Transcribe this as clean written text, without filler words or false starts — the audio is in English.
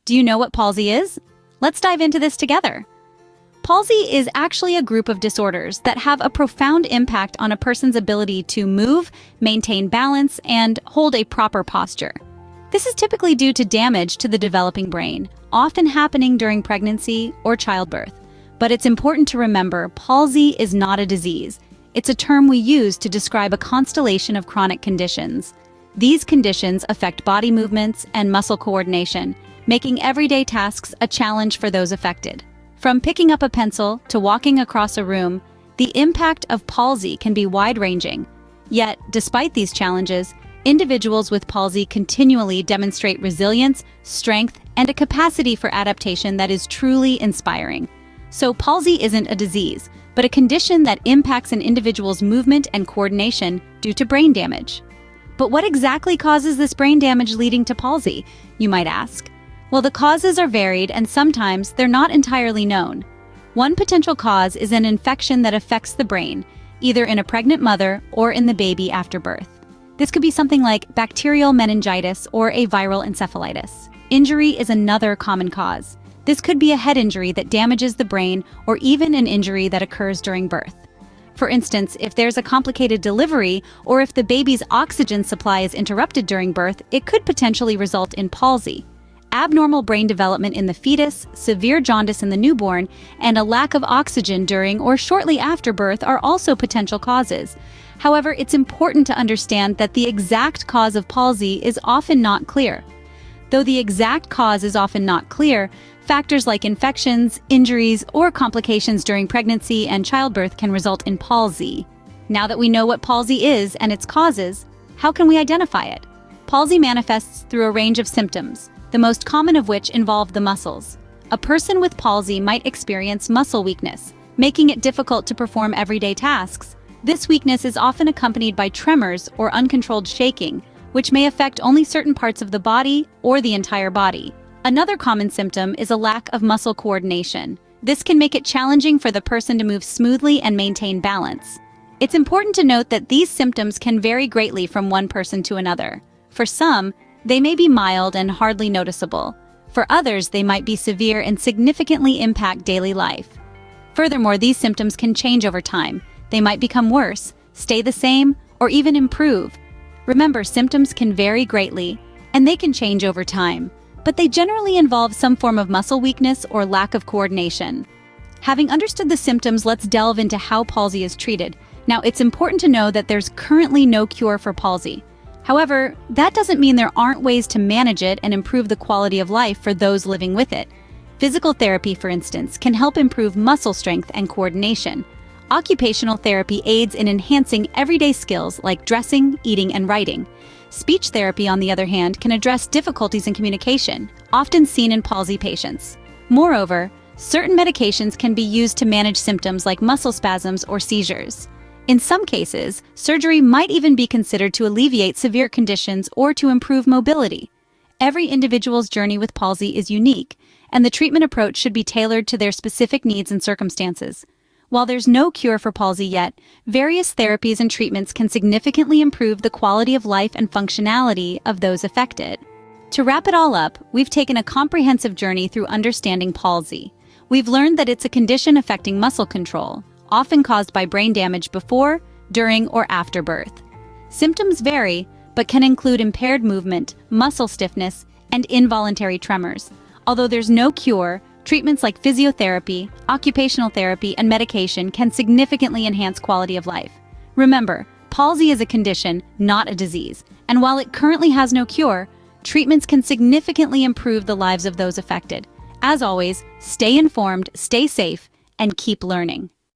Do you know what palsy is? Let's dive into this together. Palsy is actually a group of disorders that have a profound impact on a person's ability to move, maintain balance, and hold a proper posture. This is typically due to damage to the developing brain, often happening during pregnancy or childbirth. But it's important to remember, palsy is not a disease. It's a term we use to describe a constellation of chronic conditions. These conditions affect body movements and muscle coordination, making everyday tasks a challenge for those affected. From picking up a pencil to walking across a room, the impact of palsy can be wide-ranging. Yet, despite these challenges, individuals with palsy continually demonstrate resilience, strength, and a capacity for adaptation that is truly inspiring. So palsy isn't a disease, but a condition that impacts an individual's movement and coordination due to brain damage. But what exactly causes this brain damage leading to palsy, you might ask? Well, the causes are varied and sometimes they're not entirely known. One potential cause is an infection that affects the brain, either in a pregnant mother or in the baby after birth. This could be something like bacterial meningitis or a viral encephalitis. Injury is another common cause. This could be a head injury that damages the brain or even an injury that occurs during birth. For instance, if there's a complicated delivery or if the baby's oxygen supply is interrupted during birth, it could potentially result in palsy. Abnormal brain development in the fetus, severe jaundice in the newborn, and a lack of oxygen during or shortly after birth are also potential causes. However, it's important to understand that the exact cause of palsy is often not clear. Though the exact cause is often not clear, factors like infections, injuries, or complications during pregnancy and childbirth can result in palsy. Now that we know what palsy is and its causes, how can we identify it? Palsy manifests through a range of symptoms, the most common of which involve the muscles. A person with palsy might experience muscle weakness, making it difficult to perform everyday tasks. This weakness is often accompanied by tremors or uncontrolled shaking, which may affect only certain parts of the body or the entire body. Another common symptom is a lack of muscle coordination. This can make it challenging for the person to move smoothly and maintain balance. It's important to note that these symptoms can vary greatly from one person to another. For some, they may be mild and hardly noticeable. For others, they might be severe and significantly impact daily life. Furthermore, these symptoms can change over time. They might become worse, stay the same, or even improve. Remember, symptoms can vary greatly, and they can change over time, but they generally involve some form of muscle weakness or lack of coordination. Having understood the symptoms, let's delve into how palsy is treated. Now, it's important to know that there's currently no cure for palsy. However, that doesn't mean there aren't ways to manage it and improve the quality of life for those living with it. Physical therapy, for instance, can help improve muscle strength and coordination. Occupational therapy aids in enhancing everyday skills like dressing, eating, and writing. Speech therapy, on the other hand, can address difficulties in communication, often seen in palsy patients. Moreover, certain medications can be used to manage symptoms like muscle spasms or seizures. In some cases, surgery might even be considered to alleviate severe conditions or to improve mobility. Every individual's journey with palsy is unique, and the treatment approach should be tailored to their specific needs and circumstances. While there's no cure for palsy yet, various therapies and treatments can significantly improve the quality of life and functionality of those affected. To wrap it all up, we've taken a comprehensive journey through understanding palsy. We've learned that it's a condition affecting muscle control, often caused by brain damage before, during, or after birth. Symptoms vary, but can include impaired movement, muscle stiffness, and involuntary tremors. Although there's no cure, treatments like physiotherapy, occupational therapy, and medication can significantly enhance quality of life. Remember, palsy is a condition, not a disease, and while it currently has no cure, treatments can significantly improve the lives of those affected. As always, stay informed, stay safe, and keep learning.